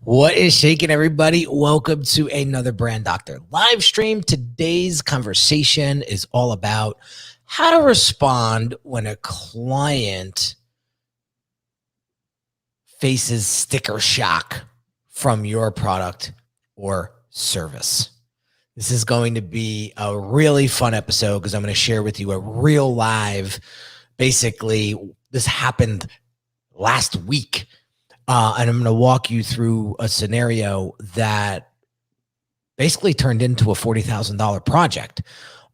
What is shaking, everybody? Welcome to another Brand Doctor live stream. Today's conversation is all about how to respond when a client faces sticker shock from your product or service. This is going to be a really fun episode because I'm going to share with you a real live, basically, this happened last week. And I'm going to walk you through a scenario that basically turned into a $40,000 project.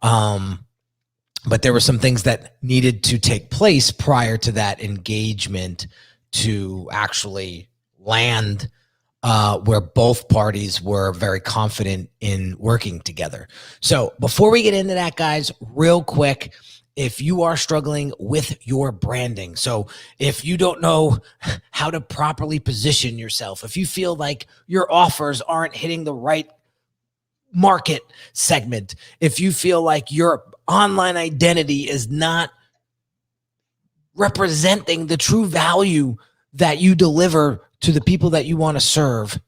But there were some things that needed to take place prior to that engagement to actually land where both parties were very confident in working together. So before we get into that, guys, real quick, if you are struggling with your branding, so if you don't know how to properly position yourself, if you feel like your offers aren't hitting the right market segment, if you feel like your online identity is not representing the true value that you deliver to the people that you want to serve,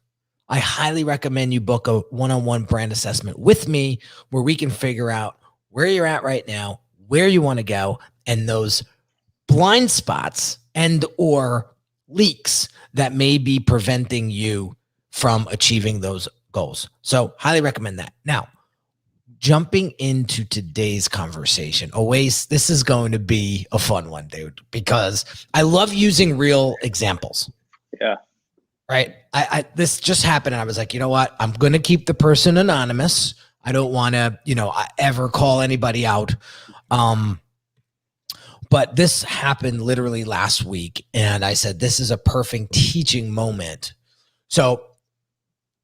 I highly recommend you book a one-on-one brand assessment with me where we can figure out where you're at right now, where you want to go, and those blind spots and or leaks that may be preventing you from achieving those goals. So highly recommend that. Now, jumping into today's conversation, always, this is going to be a fun one, dude, because I love using real examples. Yeah. Right. This just happened. And I was like, you know what? I'm going to keep the person anonymous. I don't want to, ever call anybody out. But this happened literally last week. And I said, this is a perfect teaching moment. So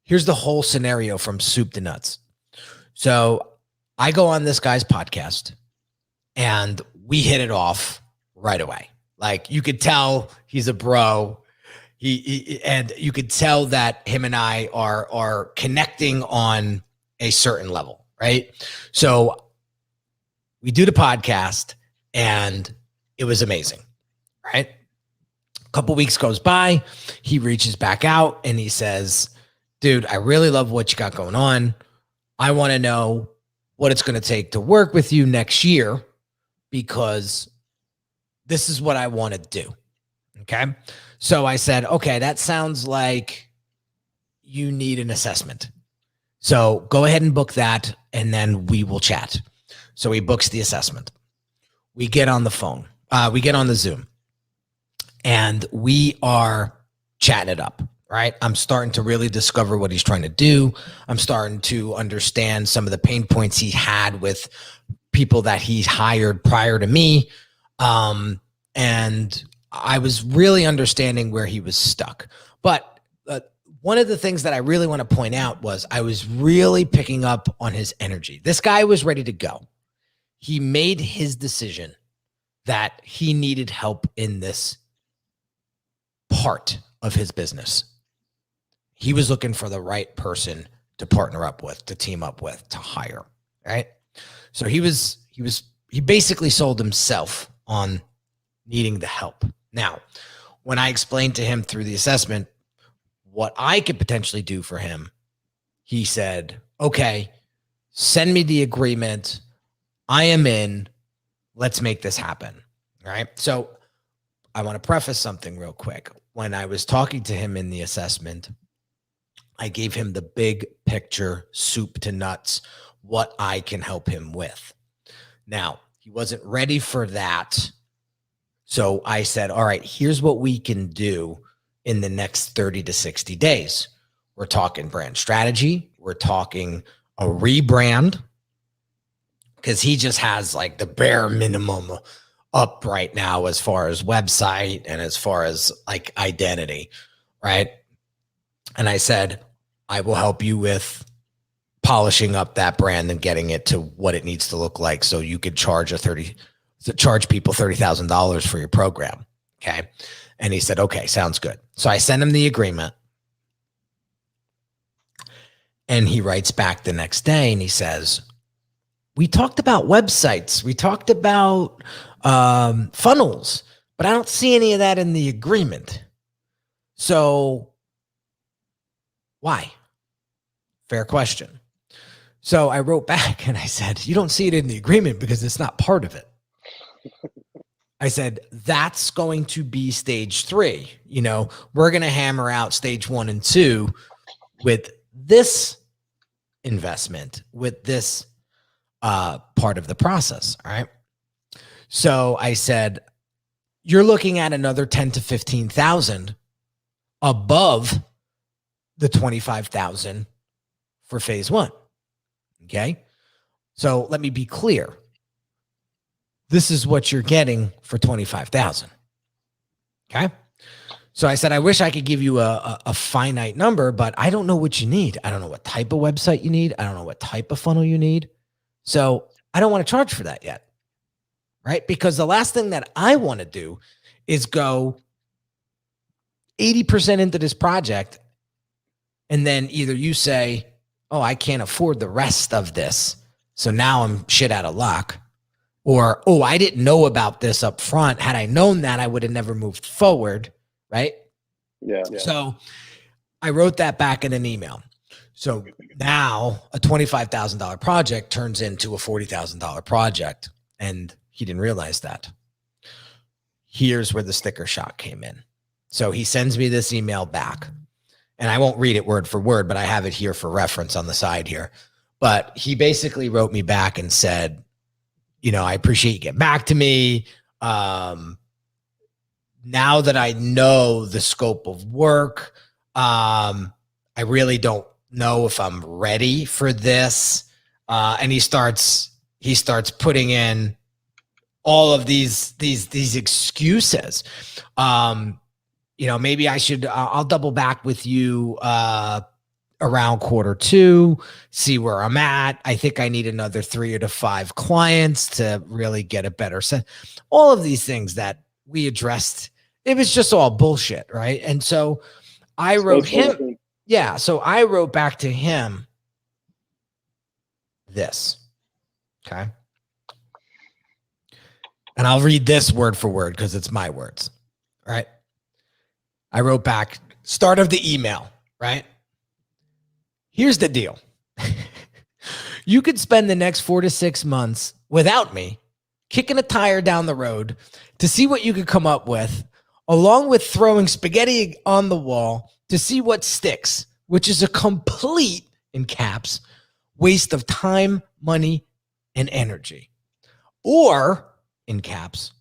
here's the whole scenario from soup to nuts. So I go on this guy's podcast and we hit it off right away. Like you could tell he's a bro. And you could tell that him and I are connecting on a certain level, right? So we do the podcast and it was amazing, right? A couple weeks goes by, he reaches back out and he says, dude, I really love what you got going on. I want to know what it's going to take to work with you next year because this is what I want to do. Okay. So I said, okay, that sounds like you need an assessment. So go ahead and book that and then we will chat. So he books the assessment. We get on the phone. We get on the Zoom and we are chatting it up, right? I'm starting to really discover what he's trying to do. I'm starting to understand some of the pain points he had with people that he hired prior to me. And I was really understanding where he was stuck. But one of the things that I really want to point out was I was really picking up on his energy. This guy was ready to go. He made his decision that he needed help in this part of his business. He was looking for the right person to partner up with, to team up with, to hire, right? So he basically sold himself on needing the help. Now, when I explained to him through the assessment what I could potentially do for him, he said, okay, send me the agreement. I am in. Let's make this happen. All right. So I want to preface something real quick. When I was talking to him in the assessment, I gave him the big picture, soup to nuts, what I can help him with. Now, he wasn't ready for that. So I said, all right, here's what we can do in the next 30 to 60 days. We're talking brand strategy. We're talking a rebrand because he just has like the bare minimum up right now as far as website and as far as like identity, right? And I said, I will help you with polishing up that brand and getting it to what it needs to look like so you could charge people $30,000 for your program. Okay. And he said, okay, sounds good. So I sent him the agreement and he writes back the next day and he says, we talked about websites. We talked about funnels, but I don't see any of that in the agreement. So Why? Fair question. So I wrote back and I said, you don't see it in the agreement because it's not part of it. I said, that's going to be stage 3. You know, we're going to hammer out stage 1 and 2 with this investment, with this part of the process. All right. So I said, you're looking at another 10 to 15,000 above the 25,000 for phase 1. Okay. So let me be clear. This is what you're getting for 25,000. Okay. So I said, I wish I could give you a finite number, but I don't know what you need. I don't know what type of website you need. I don't know what type of funnel you need. So I don't want to charge for that yet. Right. Because the last thing that I want to do is go 80% into this project. And then either you say, oh, I can't afford the rest of this, so now I'm shit out of luck. Or, oh, I didn't know about this up front. Had I known that, I would have never moved forward, right? Yeah. So I wrote that back in an email. So now a $25,000 project turns into a $40,000 project, and he didn't realize that. Here's where the sticker shock came in. So he sends me this email back, and I won't read it word for word, but I have it here for reference on the side here. But he basically wrote me back and said, you know, I appreciate you getting back to me. Now that I know the scope of work, I really don't know if I'm ready for this. And he starts putting in all of these excuses. You know, maybe I should, I'll double back with you, around Q2, see where I'm at. I think I need another 3 to 5 clients to really get a better sense. All of these things that we addressed, it was just all bullshit, right? And so I wrote him, yeah. So I wrote back to him this, okay? And I'll read this word for word because it's my words, right? I wrote back, start of the email, right? Here's the deal. You could spend the next 4 to 6 months without me, kicking a tire down the road to see what you could come up with, along with throwing spaghetti on the wall to see what sticks, which is a complete, in caps, waste of time, money, and energy. Or, in caps,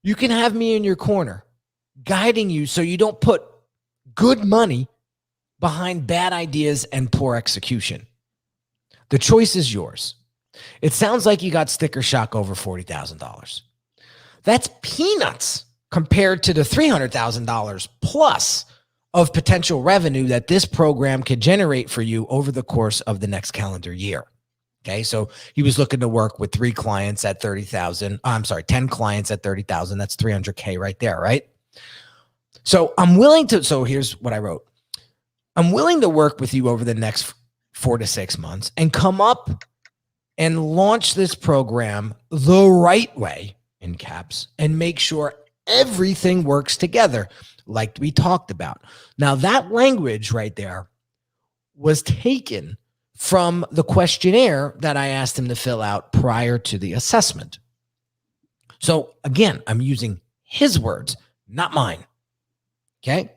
you can have me in your corner, guiding you so you don't put good money behind bad ideas and poor execution. The choice is yours. It sounds like you got sticker shock over $40,000. That's peanuts compared to the $300,000 plus of potential revenue that this program could generate for you over the course of the next calendar year. Okay, so he was looking to work with 3 clients at 30,000. I'm sorry, 10 clients at 30,000. That's $300K right there, right? So I'm willing to, so here's what I wrote. I'm willing to work with you over the next 4 to 6 months and come up and launch this program the right way, in caps, and make sure everything works together like we talked about. Now, that language right there was taken from the questionnaire that I asked him to fill out prior to the assessment. So again, I'm using his words, not mine. Okay.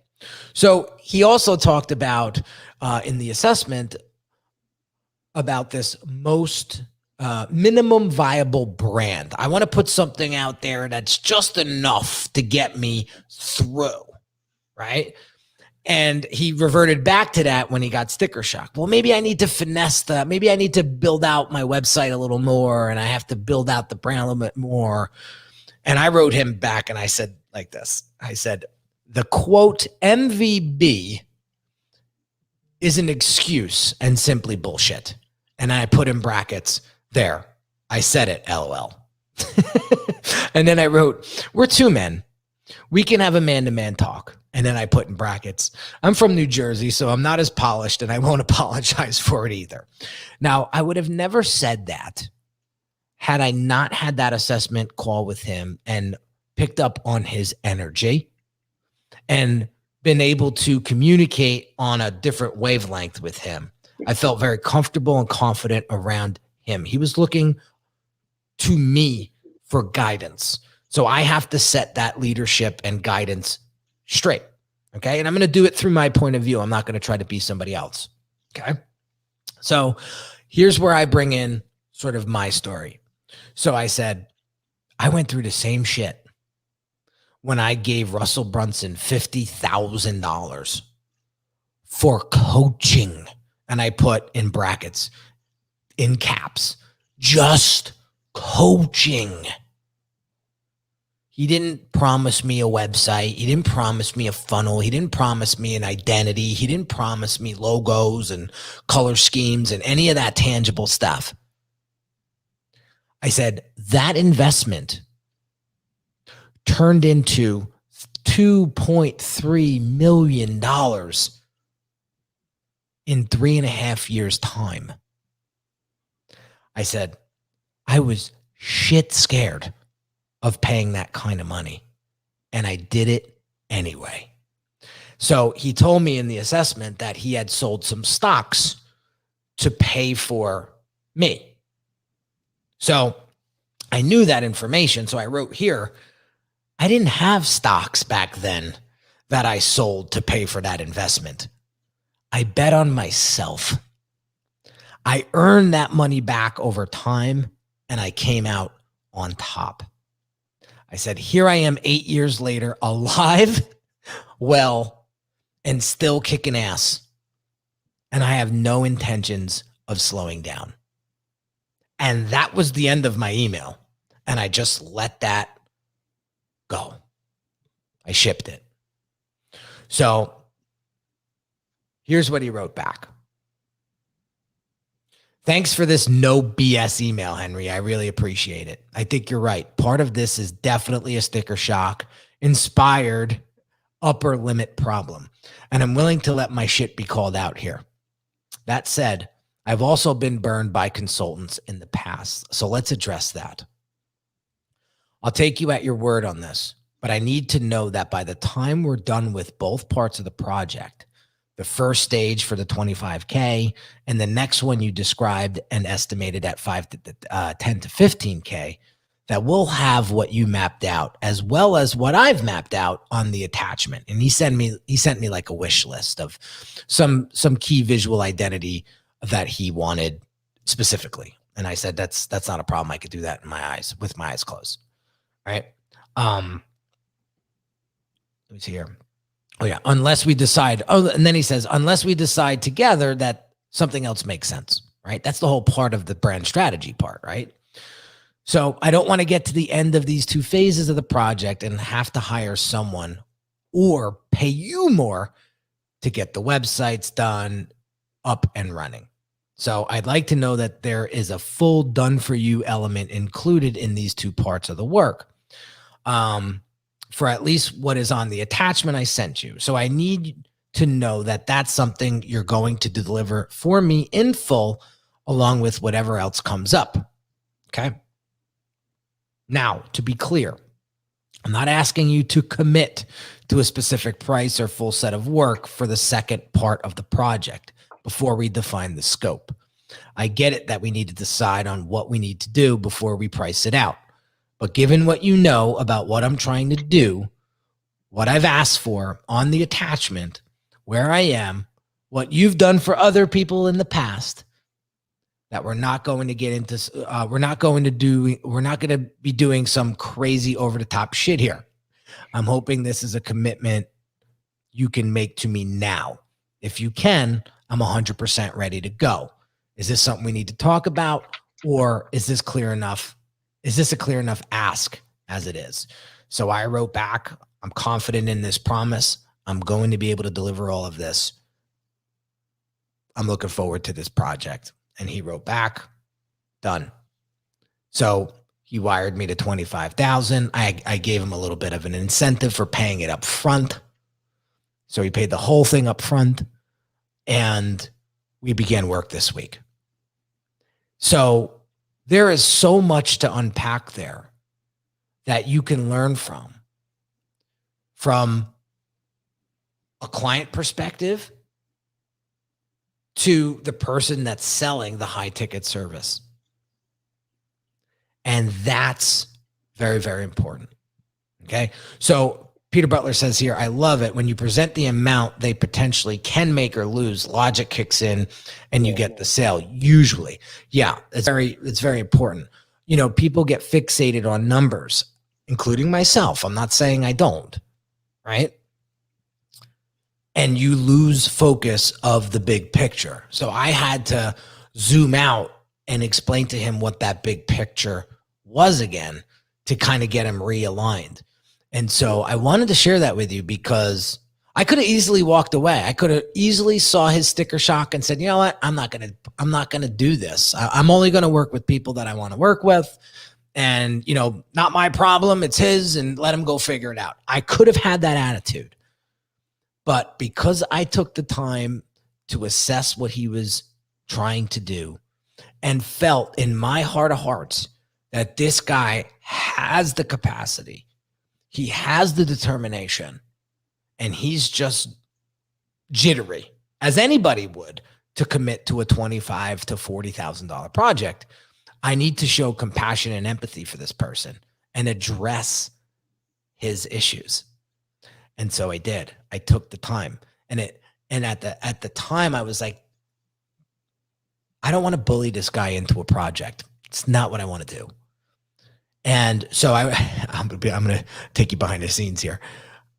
So he also talked about in the assessment about this most minimum viable brand. I want to put something out there that's just enough to get me through, right? And he reverted back to that when he got sticker shock. Well, maybe I need to finesse that. Maybe I need to build out my website a little more, and I have to build out the brand a little bit more. And I wrote him back and I said like this. I said, the quote MVB is an excuse and simply bullshit. And I put in brackets, there, I said it, LOL. And then I wrote, we're 2 men. We can have a man-to-man talk. And then I put in brackets, I'm from New Jersey, so I'm not as polished and I won't apologize for it either. Now, I would have never said that had I not had that assessment call with him and picked up on his energy and been able to communicate on a different wavelength with him. I felt very comfortable and confident around him. He was looking to me for guidance. So I have to set that leadership and guidance straight. Okay. And I'm going to do it through my point of view. I'm not going to try to be somebody else. Okay. So here's where I bring in sort of my story. So I said, I went through the same shit when I gave Russell Brunson $50,000 for coaching. And I put in brackets, in caps, just coaching. He didn't promise me a website. He didn't promise me a funnel. He didn't promise me an identity. He didn't promise me logos and color schemes and any of that tangible stuff. I said, that investment turned into $2.3 million in 3.5 years' time. I said, I was shit scared of paying that kind of money, and I did it anyway. So he told me in the assessment that he had sold some stocks to pay for me. So I knew that information. So I wrote here, I didn't have stocks back then that I sold to pay for that investment. I bet on myself. I earned that money back over time, and I came out on top. I said, here I am 8 years later, alive, well, and still kicking ass. And I have no intentions of slowing down. And that was the end of my email. And I just let that go. I shipped it. So here's what he wrote back. Thanks for this no BS email, Henry. I really appreciate it. I think you're right. Part of this is definitely a sticker shock inspired upper limit problem. And I'm willing to let my shit be called out here. That said, I've also been burned by consultants in the past. So let's address that. I'll take you at your word on this, but I need to know that by the time we're done with both parts of the project, the first stage for the 25K and the next one you described and estimated at 10 to 15K, that we'll have what you mapped out as well as what I've mapped out on the attachment. And he sent me like a wish list of some key visual identity that he wanted specifically. And I said, that's not a problem. I could do that in my eyes with my eyes closed. All right. Let me see here. Oh yeah. Unless we decide, and then he says, unless we decide together that something else makes sense, right? That's the whole part of the brand strategy part, right? So I don't want to get to the end of these two phases of the project and have to hire someone or pay you more to get the websites done, up and running. So I'd like to know that there is a full done for you element included in these two parts of the work. For at least what is on the attachment I sent you. So I need to know that that's something you're going to deliver for me in full, along with whatever else comes up. Okay. Now, to be clear, I'm not asking you to commit to a specific price or full set of work for the second part of the project before we define the scope. I get it that we need to decide on what we need to do before we price it out. But given what you know about what I'm trying to do, what I've asked for on the attachment, where I am, what you've done for other people in the past, that we're not going to get into, we're not going to be doing some crazy over the top shit here. I'm hoping this is a commitment you can make to me now. If you can, I'm 100% ready to go. Is this something we need to talk about, or is this clear enough? Is this a clear enough ask as it is? So I wrote back, I'm confident in this promise. I'm going to be able to deliver all of this. I'm looking forward to this project. And he wrote back, done. So he wired me to $25,000. I gave him a little bit of an incentive for paying it up front. So he paid the whole thing up front, and we began work this week. So there is so much to unpack there that you can learn from a client perspective to the person that's selling the high ticket service. And that's very, very important. Okay. So Peter Butler says here, I love it. When you present the amount they potentially can make or lose, logic kicks in and you get the sale usually. Yeah. It's very important. You know, people get fixated on numbers, including myself. I'm not saying I don't, right? And you lose focus of the big picture. So I had to zoom out and explain to him what that big picture was again to kind of get him realigned. And so I wanted to share that with you because I could have easily walked away. I could have easily saw his sticker shock and said, you know what, I'm not going to do this. I'm only going to work with people that I want to work with. And, you know, not my problem. It's his, and let him go figure it out. I could have had that attitude. But because I took the time to assess what he was trying to do and felt in my heart of hearts that this guy has the capacity, he has the determination, and he's just jittery, as anybody would, to commit to a $25,000 to $40,000 project, I need to show compassion and empathy for this person and address his issues. And so I did. I took the time, and at the time I was like, I don't want to bully this guy into a project. It's not what I want to do. And so I'm going to take you behind the scenes here.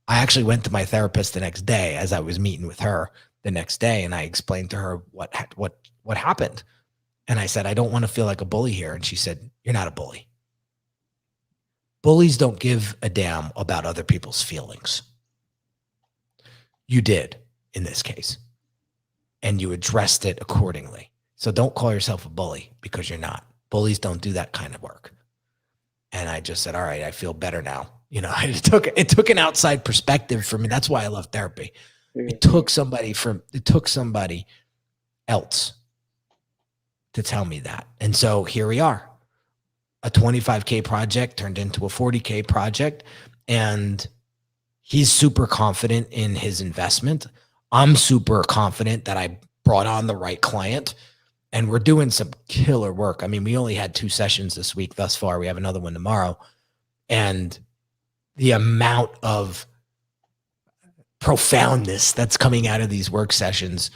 I actually went to my therapist the next day as I was meeting with her the next day. And I explained to her what happened. And I said, I don't want to feel like a bully here. And she said, you're not a bully. Bullies don't give a damn about other people's feelings. You did in this case, and you addressed it accordingly. So don't call yourself a bully, because you're not. Bullies don't do that kind of work. And I just said, all right, I feel better now. You know, it took an outside perspective for me. That's why I love therapy. It took somebody else to tell me that. And so here we are. A $25K project turned into a $40K project, and he's super confident in his investment. I'm super confident that I brought on the right client, and we're doing some killer work. I mean, we only had 2 sessions this week thus far. We have another one tomorrow. And the amount of profoundness that's coming out of these work sessions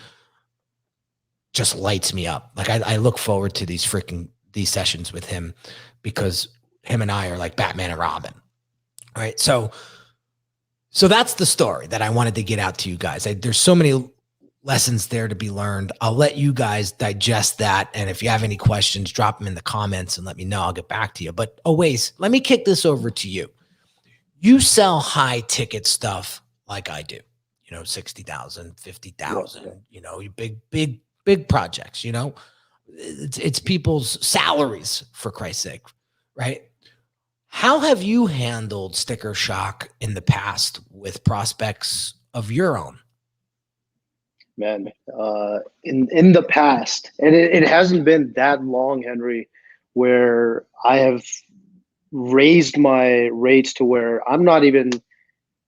just lights me up. Like I look forward to these sessions with him, because him and I are like Batman and Robin. All right. So that's the story that I wanted to get out to you guys. There's so many lessons there to be learned. I'll let you guys digest that. And if you have any questions, drop them in the comments and let me know. I'll get back to you. But always, let me kick this over to you. You sell high ticket stuff like I do, you know, 60,000, 50,000, you know, you big projects, you know, it's people's salaries, for Christ's sake, right? How have you handled sticker shock in the past with prospects of your own? Man, in the past, and it hasn't been that long, Henry, where I have raised my rates to where I'm not even,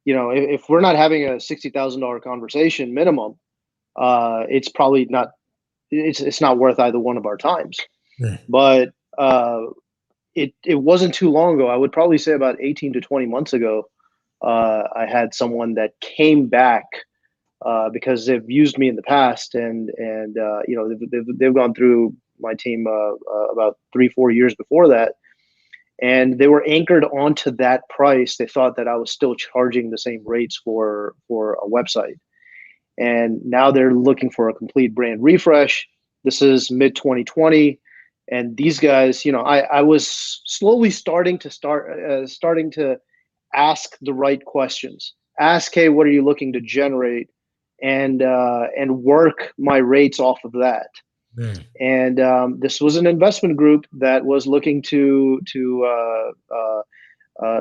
you know, if we're not having a $60,000 conversation minimum, it's probably not, it's not worth either one of our times. Yeah. But it wasn't too long ago. I would probably say about 18 to 20 months ago, I had someone that came back because they've used me in the past, and you know, they've gone through my team about 3-4 years before that, and they were anchored onto that price. They thought that I was still charging the same rates for a website, and now they're looking for a complete brand refresh. This is mid 2020, and these guys, you know, I was slowly starting to ask the right questions. Ask, hey, what are you looking to generate? And work my rates off of that. Mm. And this was an investment group that was looking to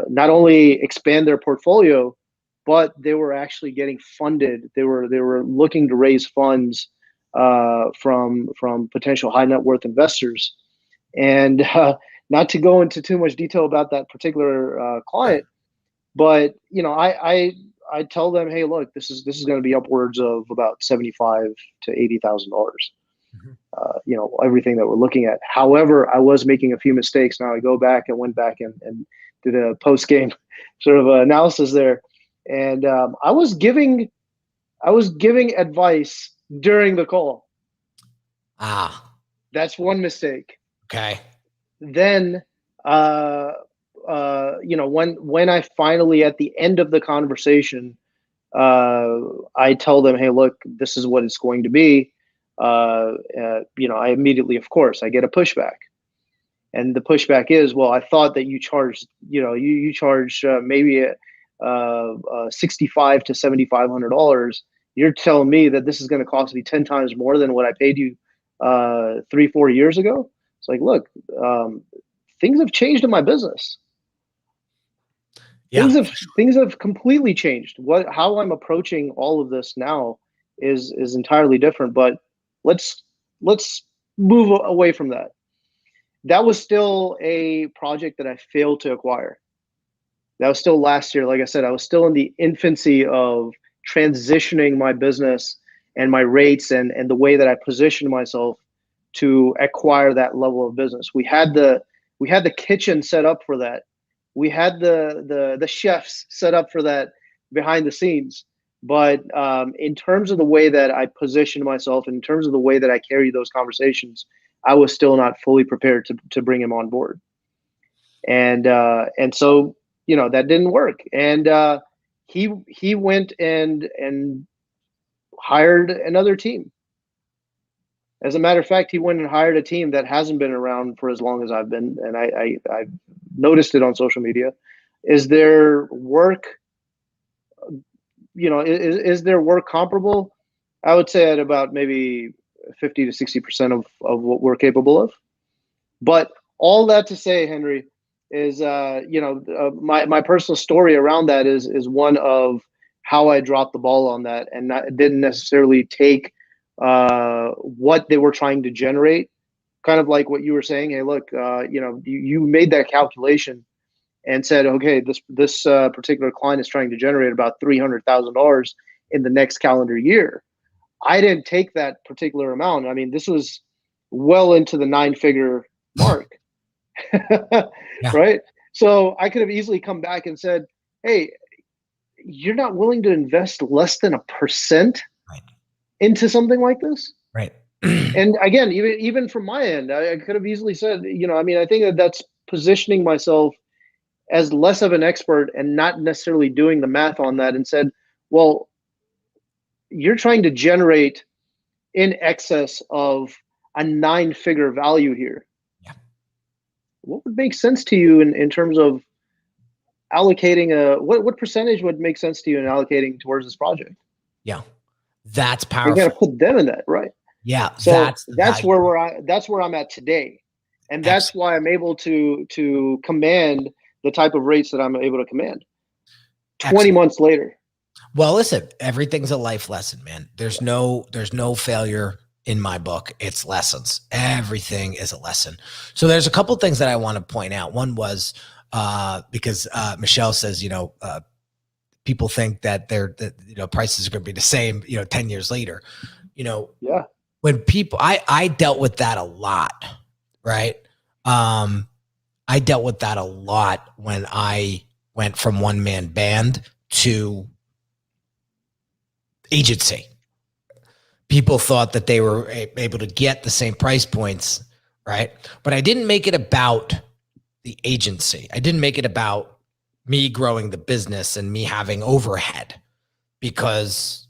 not only expand their portfolio, but they were actually getting funded. They were looking to raise funds from potential high net worth investors. And not to go into too much detail about that particular client, but you know, I tell them, hey, look, this is going to be upwards of about $75 to $80,000. Mhm. Everything that we're looking at. However, I was making a few mistakes. Now I go back and went back and did a post game sort of analysis there, and I was giving advice during the call. Ah, That's one mistake. okay. Then, when I finally at the end of the conversation, I tell them, hey, look, this is what it's going to be. I immediately, of course, I get a pushback. And the pushback is, well, I thought that you charged, you charge maybe $65 to $7,500. You're telling me that this is going to cost me 10 times more than what I paid you 3-4 years ago. It's like, look, things have changed in my business. Yeah. Things have completely changed. How I'm approaching all of this now is entirely different. But let's move away from that. That was still a project that I failed to acquire. That was still last year. Like I said, I was still in the infancy of transitioning my business and my rates and the way that I positioned myself to acquire that level of business. We had the kitchen set up for that. We had the chefs set up for that behind the scenes. But in terms of the way that I positioned myself, in terms of the way that I carried those conversations, I was still not fully prepared to bring him on board. And so that didn't work. And he went and hired another team. As a matter of fact, he went and hired a team that hasn't been around for as long as I've been, and I've noticed it on social media. Is their work, is their work comparable? I would say at about maybe 50 to 60% of what we're capable of. But all that to say, Henry, is my personal story around that is one of how I dropped the ball on that and didn't necessarily take what they were trying to generate. Kind of like what you were saying. Hey, look, you made that calculation and said, okay, this particular client is trying to generate about $300,000 in the next calendar year. I didn't take that particular amount. I mean, this was well into the 9-figure mark. Yeah. Right. So I could have easily come back and said, hey, you're not willing to invest less than 1% Right. into something like this. Right. And again, even from my end, I could have easily said, I think that's positioning myself as less of an expert and not necessarily doing the math on that, and said, well, you're trying to generate in excess of a 9-figure value here. Yeah. What would make sense to you in terms of allocating what percentage would make sense to you in allocating towards this project? Yeah. That's You powerful. got to put them in that, right? Yeah. So that's where I'm at today. And that's Excellent. why I'm able to command the type of rates that I'm able to command 20 Excellent. months later. Well, listen, everything's a life lesson, man. There's no failure in my book. It's lessons. Everything is a lesson. So there's a couple of things that I want to point out. One was because Michelle says, people think that prices are going to be the same, 10 years later. Yeah. When people, I dealt with that a lot, right? I dealt with that a lot when I went from one-man band to agency. People thought that they were able to get the same price points, right? But I didn't make it about the agency. I didn't make it about me growing the business and me having overhead, because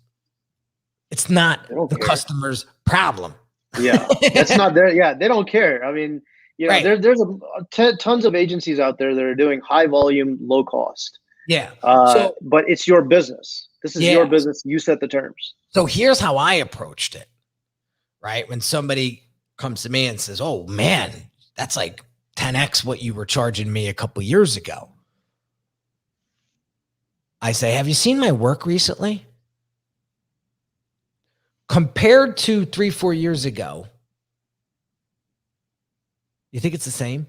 it's not the customer's problem. Yeah, that's not their. Yeah, they don't care. I mean, Right. there's tons of agencies out there that are doing high volume, low cost. Yeah. But it's your business. This is your business. You set the terms. So here's how I approached it, right? When somebody comes to me and says, oh man, that's like 10x what you were charging me a couple years ago. I say, have you seen my work recently? Compared to 3-4 years ago, you think it's the same?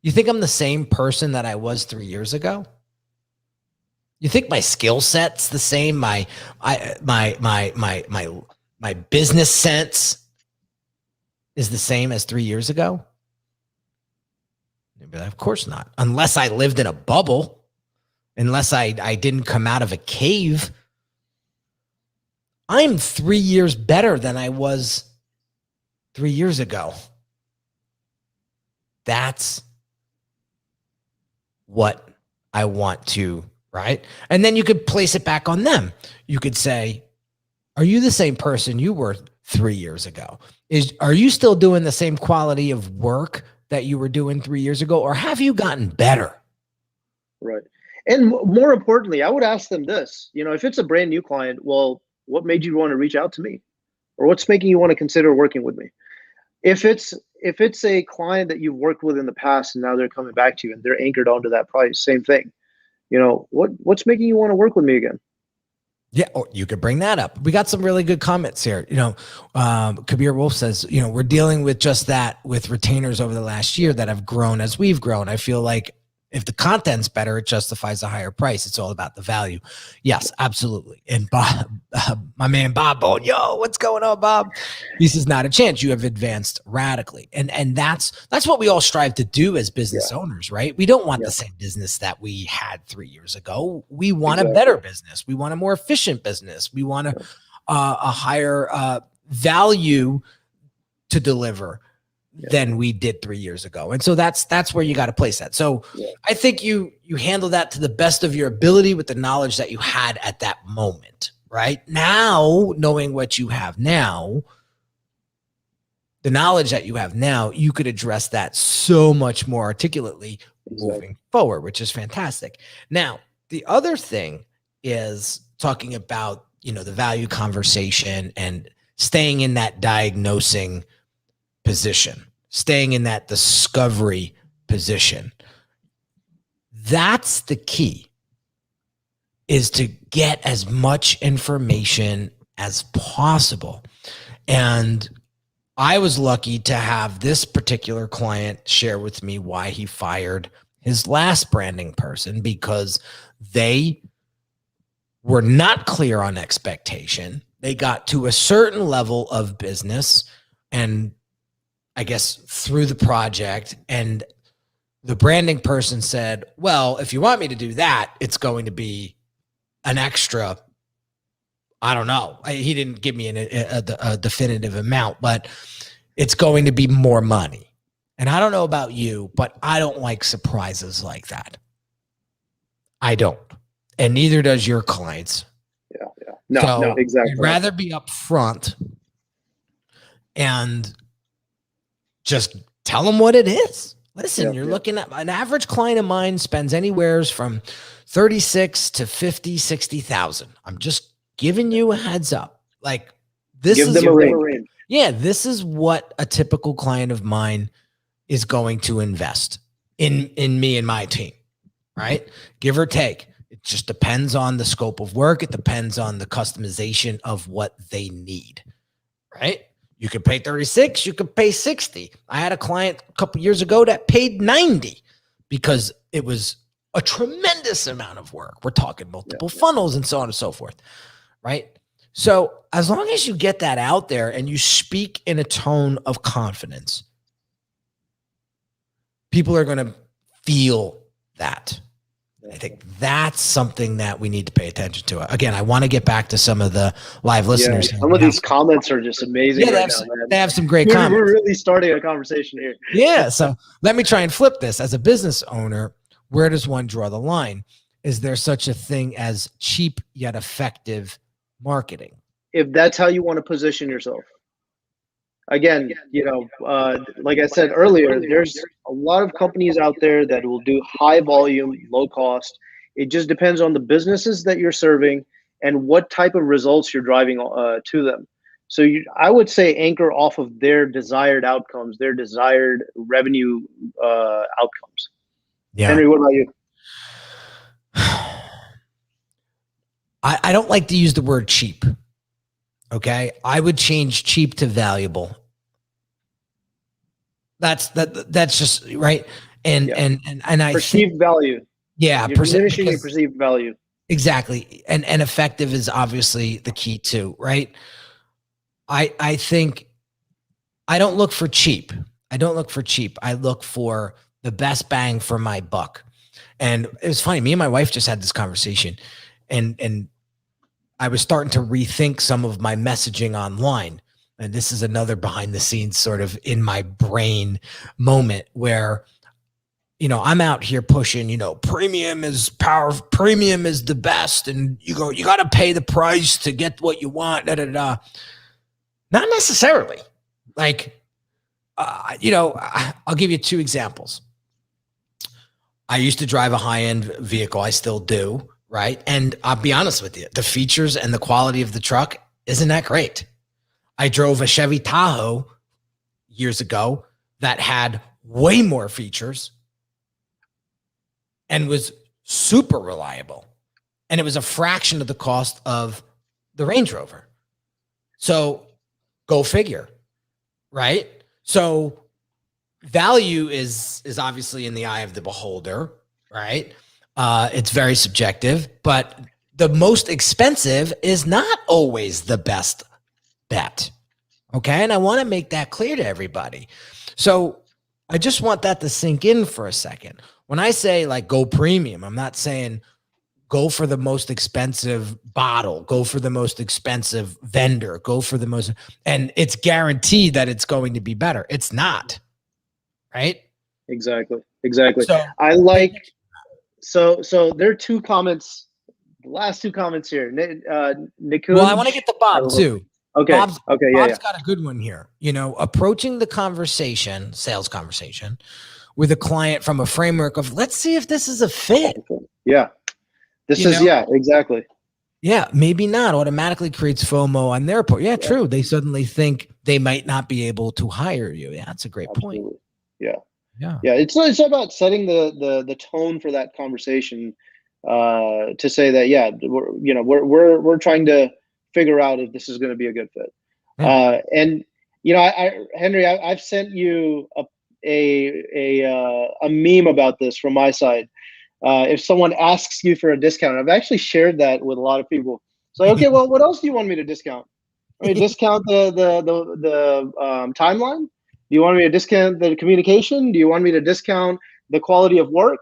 You think I'm the same person that I was 3 years ago? You think my skill set's the same? My business sense is the same as 3 years ago? Of course not. Unless I lived in a bubble, unless I didn't come out of a cave. I'm 3 years better than I was 3 years ago. That's what I want to, right? And then you could place it back on them. You could say, are you the same person you were 3 years ago? Are you still doing the same quality of work that you were doing 3 years ago, or have you gotten better? Right. And more importantly, I would ask them this, if it's a brand new client, well, what made you want to reach out to me? Or what's making you want to consider working with me? If it's a client that you've worked with in the past and now they're coming back to you and they're anchored onto that price, same thing. What's making you want to work with me again? Yeah, or you could bring that up. We got some really good comments here. Kabir Wolf says, we're dealing with just that with retainers over the last year that have grown as we've grown. I feel like if the content's better, it justifies a higher price. It's all about the value. Yes, absolutely. And Bob, my man Bob Bone, yo, what's going on, Bob? He says, not a chance. You have advanced radically. And that's what we all strive to do as business owners, right? We don't want the same business that we had 3 years ago. We want a better business. We want a more efficient business. We want a higher value to deliver than we did 3 years ago. And so that's where you got to place that. So I think you handle that to the best of your ability with the knowledge that you had at that moment, right? Now, knowing what you have now, the knowledge that you have now, you could address that so much more articulately moving forward, which is fantastic. Now, the other thing is talking about, the value conversation and staying in that diagnosing position, staying in that discovery position. That's the key, is to get as much information as possible. And I was lucky to have this particular client share with me why he fired his last branding person, because they were not clear on expectation. They got to a certain level of business and I guess through the project, and the branding person said, well, if you want me to do that, it's going to be an extra, I don't know. He didn't give me a definitive amount, but it's going to be more money. And I don't know about you, but I don't like surprises like that. I don't. And neither does your clients. Yeah. No, exactly. I'd rather be upfront and just tell them what it is. Listen, you're looking at an average client of mine spends anywhere from 36 to 50, 60,000. I'm just giving you a heads up. Like this is a range. Yeah, this is what a typical client of mine is going to invest in me and my team, right? Give or take. It just depends on the scope of work. It depends on the customization of what they need, right? You could pay 36, you could pay 60. I had a client a couple years ago that paid 90 because it was a tremendous amount of work. We're talking multiple funnels and so on and so forth, right? So as long as you get that out there and you speak in a tone of confidence, people are going to feel that. I think that's something that we need to pay attention to. Again, I want to get back to some of the live listeners. Some of these comments are just amazing. Yeah, they have some great comments. We're really starting a conversation here. Yeah, so let me try and flip this. As a business owner, where does one draw the line? Is there such a thing as cheap yet effective marketing? If that's how you want to position yourself. Again, like I said earlier, there's a lot of companies out there that will do high volume, low cost. It just depends on the businesses that you're serving and what type of results you're driving to them. So I would say anchor off of their desired outcomes, their desired revenue outcomes. Yeah. Henry, what about you? I don't like to use the word cheap. Okay, I would change cheap to valuable. That's just right. And I perceived value. Yeah, you're diminishing your perceived value. Exactly. And effective is obviously the key too, right? I think I don't look for cheap. I don't look for cheap. I look for the best bang for my buck. And it was funny. Me and my wife just had this conversation, and I was starting to rethink some of my messaging online. And this is another behind the scenes sort of in my brain moment where, I'm out here pushing, premium is power, premium is the best. And you got to pay the price to get what you want. Da, da, da. Not necessarily. Like, I'll give you 2 examples. I used to drive a high-end vehicle. I still do, right? And I'll be honest with you, the features and the quality of the truck isn't that great. I drove a Chevy Tahoe years ago that had way more features and was super reliable. And it was a fraction of the cost of the Range Rover. So go figure, right? So value is obviously in the eye of the beholder, right? It's very subjective, but the most expensive is not always the best bet. Okay. And I want to make that clear to everybody. So I just want that to sink in for a second. When I say like go premium, I'm not saying go for the most expensive bottle, go for the most expensive vendor, go for the most, and it's guaranteed that it's going to be better. It's not, right? Exactly. So I like, so there are 2 comments, the last 2 comments here. Nikunj, well, I want to get to Bob too. Okay. Bob's Yeah. got a good one here. Approaching the conversation, sales conversation, with a client from a framework of let's see if this is a fit. Yeah. Exactly. Yeah, maybe not automatically creates FOMO on their part. Yeah, true. They suddenly think they might not be able to hire you. Yeah, that's a great point. Yeah. Yeah. It's about setting the tone for that conversation, to say that, we're trying to figure out if this is going to be a good fit. Yeah. And Henry, I've sent you a meme about this from my side. If someone asks you for a discount, I've actually shared that with a lot of people. It's like, okay, well, what else do you want me to discount? Want me to discount the timeline? Do you want me to discount the communication? Do you want me to discount the quality of work?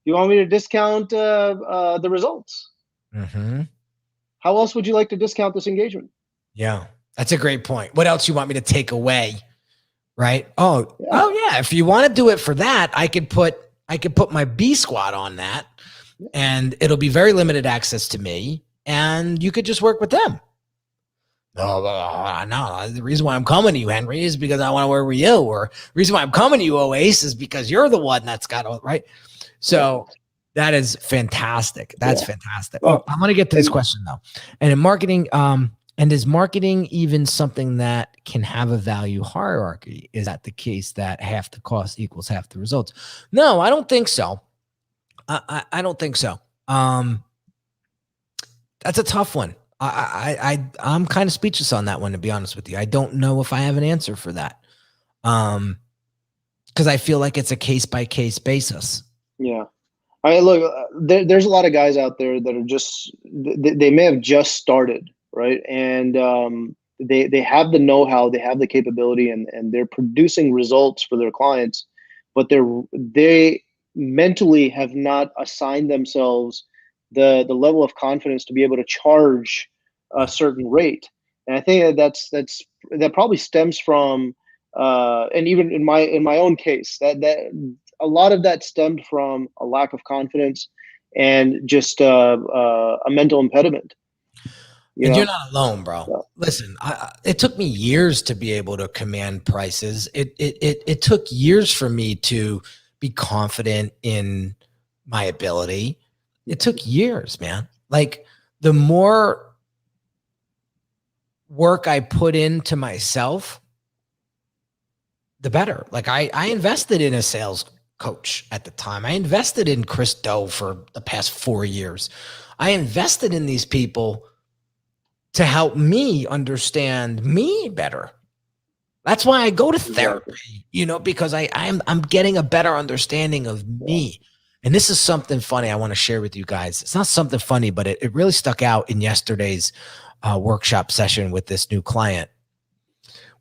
Do you want me to discount the results? Mm-hmm. How else would you like to discount this engagement? Yeah, that's a great point. What else you want me to take away? Right? Oh yeah. If you want to do it for that, I could put my B squad on that, and it'll be very limited access to me, and you could just work with them. No, the reason why I'm coming to you, Henry, is because I want to work with you. Or the reason why I'm coming to you, Oasis, is because you're the one that's got all right. So that is fantastic. That's fantastic. Oh, I'm going to get to this question though. And in marketing, and is marketing even something that can have a value hierarchy? Is that the case that half the cost equals half the results? No, I don't think so. I don't think so. That's a tough one. I'm kind of speechless on that one, to be honest with you. I don't know if I have an answer for that. Because I feel like it's a case by case basis. Yeah. Look, there's a lot of guys out there that are they may have just started, right? And they have the know-how, they have the capability, and they're producing results for their clients, but they mentally have not assigned themselves the level of confidence to be able to charge a certain rate. And I think that probably stems from and even in my own case, that a lot of that stemmed from a lack of confidence and just a mental impediment. You're not alone, bro. Yeah. Listen, it took me years to be able to command prices. It took years for me to be confident in my ability. It took years, man. Like the more work I put into myself, the better. Like I invested in a sales coach at the time. I invested in Chris Doe for the past 4 years. I invested in these people to help me understand me better. That's why I go to therapy, because I'm getting a better understanding of me. And this is something funny I want to share with you guys. It's not something funny, but it really stuck out in yesterday's workshop session with this new client.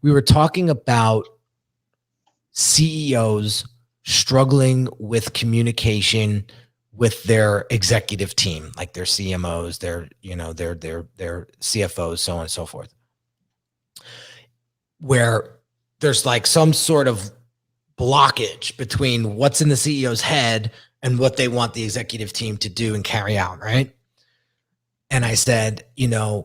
We were talking about CEOs struggling with communication with their executive team, like their CMOs, their CFOs, so on and so forth, where there's like some sort of blockage between what's in the CEO's head and what they want the executive team to do and carry out, right? And I said, I'm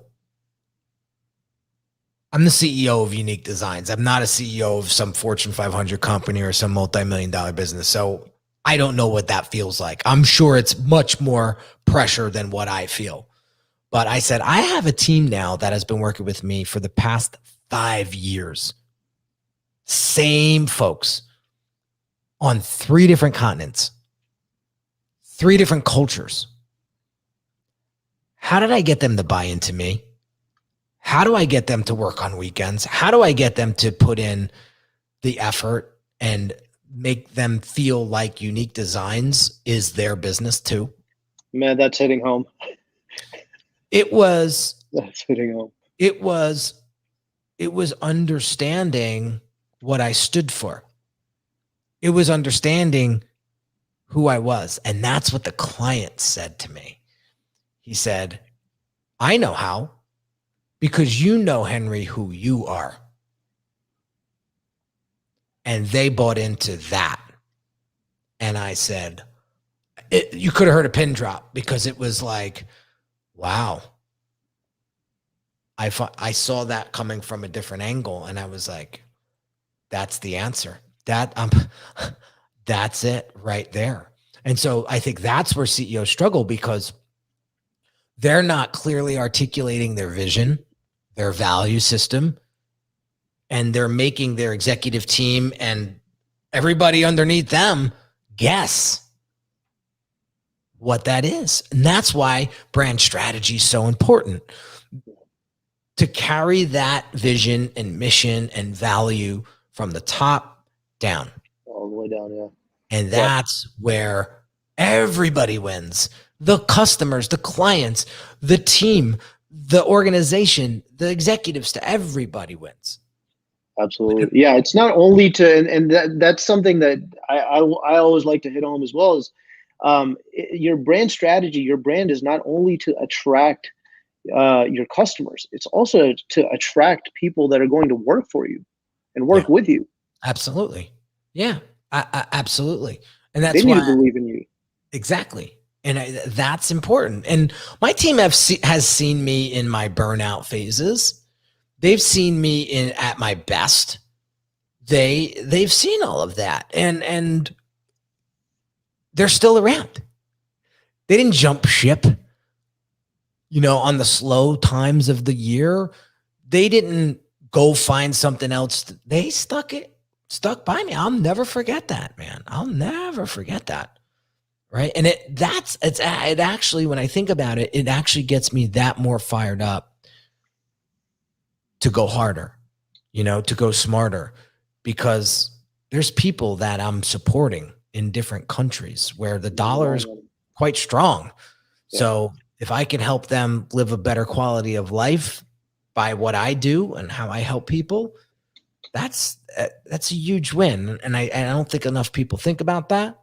the CEO of Unique Designz. I'm not a CEO of some Fortune 500 company or some multi-million-dollar business. So I don't know what that feels like. I'm sure it's much more pressure than what I feel. But I said, I have a team now that has been working with me for the past 5 years. Same folks on 3 different continents, 3 different cultures. How did I get them to buy into me? How do I get them to work on weekends? How do I get them to put in the effort and make them feel like Unique Designz is their business too? Man, that's hitting home. That's hitting home. It was understanding what I stood for. It was understanding who I was. And that's what the client said to me. He said, I know how, because you know, Henry, who you are. And they bought into that. And I said, you could have heard a pin drop, because it was like, wow. I saw that coming from a different angle, and I was like, that's the answer. That's it right there. And so I think that's where CEOs struggle, because they're not clearly articulating their vision, their value system, and they're making their executive team and everybody underneath them guess what that is. And that's why brand strategy is so important, to carry that vision and mission and value from the top down. All the way down, yeah. And that's where everybody wins. The customers, the clients, the team, the organization, the executives, to everybody wins. Absolutely. Yeah. It's not only to, and that's something that I always like to hit home as well, is your brand strategy, your brand is not only to attract your customers, it's also to attract people that are going to work for you and work with you. Absolutely. Yeah, absolutely. And that's they need why to believe in you. Exactly. And that's important. And my team has seen me in my burnout phases. They've seen me at my best. They've seen all of that, and they're still around. They didn't jump ship, on the slow times of the year. They didn't go find something else. They stuck by me. I'll never forget that, man. I'll never forget that. Right. And it actually, when I think about it, it actually gets me that more fired up to go harder, to go smarter, because there's people that I'm supporting in different countries where the dollar is quite strong. Yeah. So if I can help them live a better quality of life by what I do and how I help people, that's a huge win. And I don't think enough people think about that.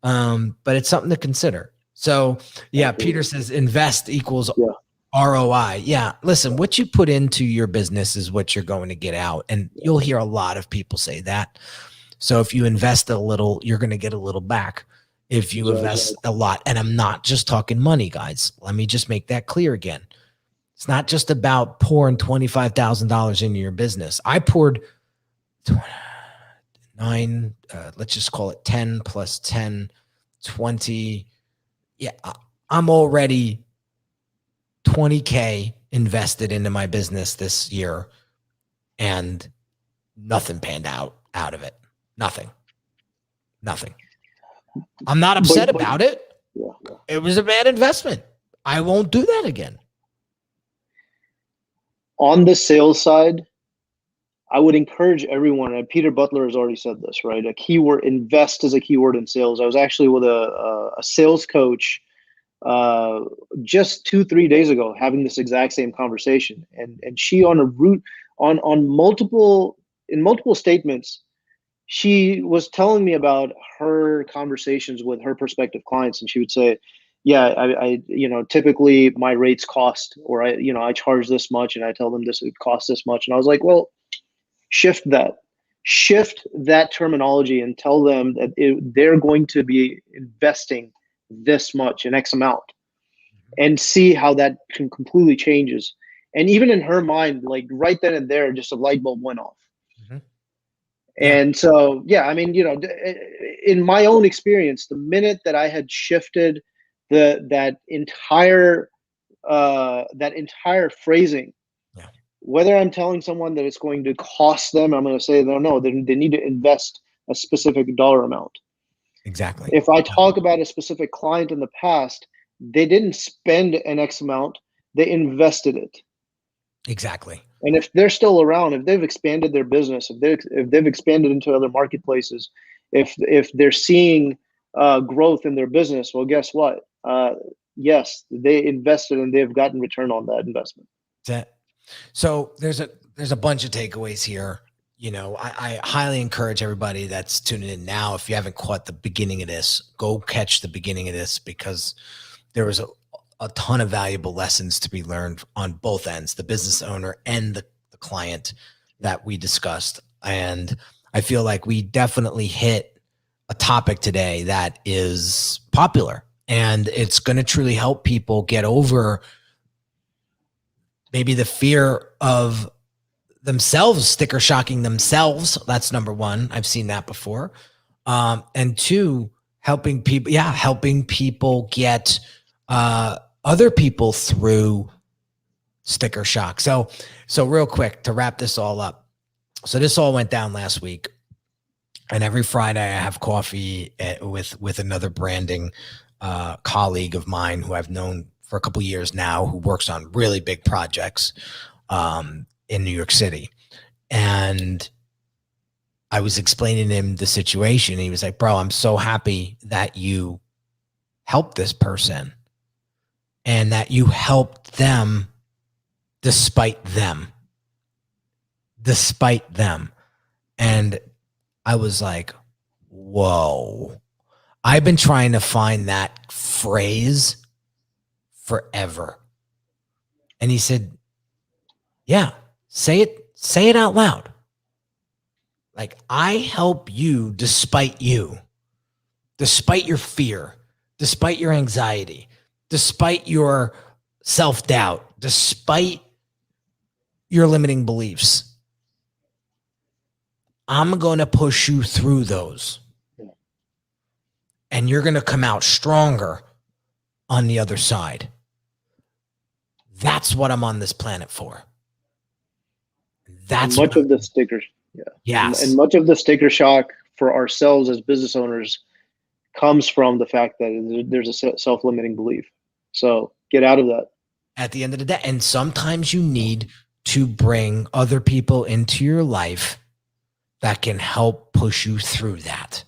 But it's something to consider. So yeah, Peter says invest equals ROI. Yeah. Listen, what you put into your business is what you're going to get out. And you'll hear a lot of people say that. So if you invest a little, you're going to get a little back. If you invest a lot, and I'm not just talking money, guys, let me just make that clear again. It's not just about pouring $25,000 into your business. I poured 9, let's just call it 10 plus 10, 20. Yeah, I'm already $20K invested into my business this year, and nothing panned out of it. Nothing. I'm not upset about it. Yeah. It was a bad investment. I won't do that again. On the sales side, I would encourage everyone, and Peter Butler has already said this, right? A keyword, invest is a keyword in sales. I was actually with a sales coach just 2-3 days ago having this exact same conversation, and she on a route on multiple in multiple statements, she was telling me about her conversations with her prospective clients, and she would say, yeah, I typically my rates cost, or I charge this much, and I tell them this would cost this much. And I was like, well, shift that terminology and tell them that they're going to be investing this much in X amount, and see how that can completely changes. And even in her mind, like right then and there, just a light bulb went off. Mhm. Yeah. And so, yeah, I mean, in my own experience, the minute that I had shifted that entire phrasing, Yeah. whether I'm telling someone that it's going to cost them, I'm going to say, no, they need to invest a specific dollar amount. Exactly. If I talk about a specific client in the past, they didn't spend an X amount, they invested it. Exactly. And if they're still around, if they've expanded their business, if they've expanded into other marketplaces, if they're seeing growth in their business, well, guess what? Yes, they invested and they've gotten return on that investment. That's it. So there's a bunch of takeaways here. I highly encourage everybody that's tuning in now, if you haven't caught the beginning of this, go catch the beginning of this, because there was a ton of valuable lessons to be learned on both ends, the business owner and the client that we discussed. And I feel like we definitely hit a topic today that is popular, and it's going to truly help people get over maybe the fear of themselves sticker shocking themselves. That's number one. I've seen that before. And two, helping people get other people through sticker shock. So real quick to wrap this all up. So this all went down last week, and every Friday I have coffee with another branding colleague of mine who I've known for a couple of years now, who works on really big projects in New York City. And I was explaining to him the situation. He was like, bro, I'm so happy that you helped this person and that you helped them despite them. And I was like, whoa, I've been trying to find that phrase forever. And he said, yeah, say it out loud. Like, I help you despite your fear, despite your anxiety, despite your self-doubt, despite your limiting beliefs. I'm going to push you through those. And you're going to come out stronger on the other side. That's what I'm on this planet for. That's much of the stickers. Yeah. Yes. And much of the sticker shock for ourselves as business owners comes from the fact that there's a self-limiting belief. So get out of that. At the end of the day. And sometimes you need to bring other people into your life that can help push you through that.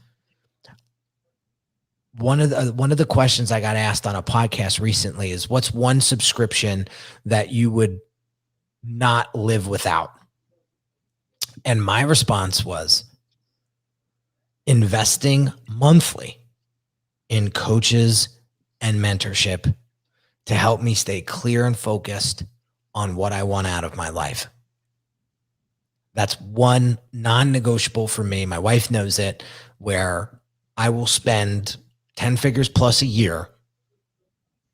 One of the questions I got asked on a podcast recently is, what's one subscription that you would not live without? And my response was investing monthly in coaches and mentorship to help me stay clear and focused on what I want out of my life. That's one non-negotiable for me. My wife knows it, where I will spend 10 figures plus a year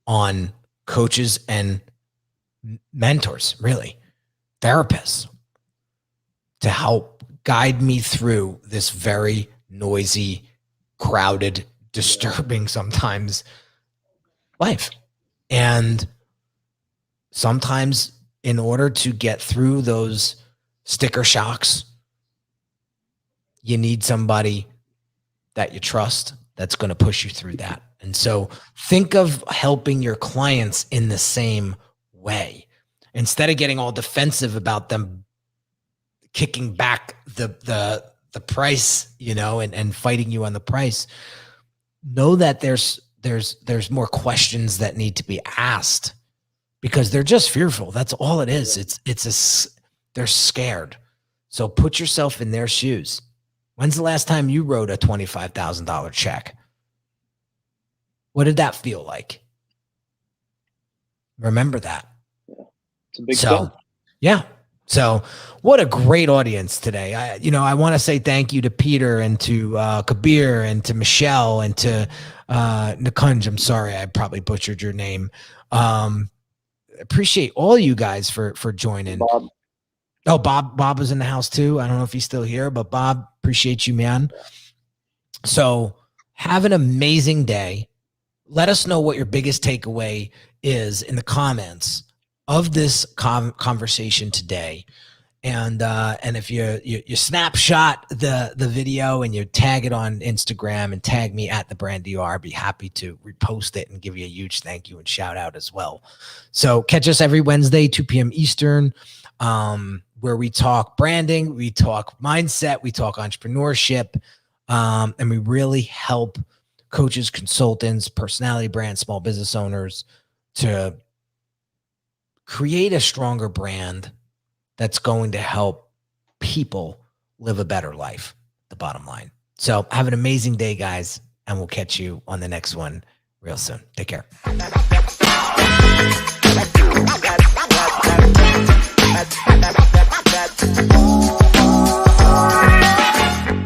on coaches and mentors, really, therapists, to help guide me through this very noisy, crowded, disturbing sometimes life. And sometimes in order to get through those sticker shocks, you need somebody that you trust that's going to push you through that. And so think of helping your clients in the same way. Instead of getting all defensive about them kicking back the price, and fighting you on the price. Know that there's more questions that need to be asked because they're just fearful. That's all it is. They're scared. So put yourself in their shoes. When's the last time you wrote a $25,000 check? What did that feel like? Remember that. Yeah. It's a big thing. Yeah. So what a great audience today. I want to say thank you to Peter and to Kabir and to Michelle and to Nikunj. I'm sorry, I probably butchered your name. Appreciate all you guys for joining. Bob. Oh, Bob was in the house too. I don't know if he's still here, but Bob, appreciate you, man. So have an amazing day. Let us know what your biggest takeaway is in the comments of this conversation today. And if you snapshot the video and you tag it on Instagram and tag me at the Brand DR, I'd be happy to repost it and give you a huge thank you and shout out as well. So catch us every Wednesday, 2 p.m. Eastern, where we talk branding, we talk mindset, we talk entrepreneurship, and we really help coaches, consultants, personality brands, small business owners to create a stronger brand that's going to help people live a better life, the bottom line. So have an amazing day, guys, and we'll catch you on the next one real soon. Take care.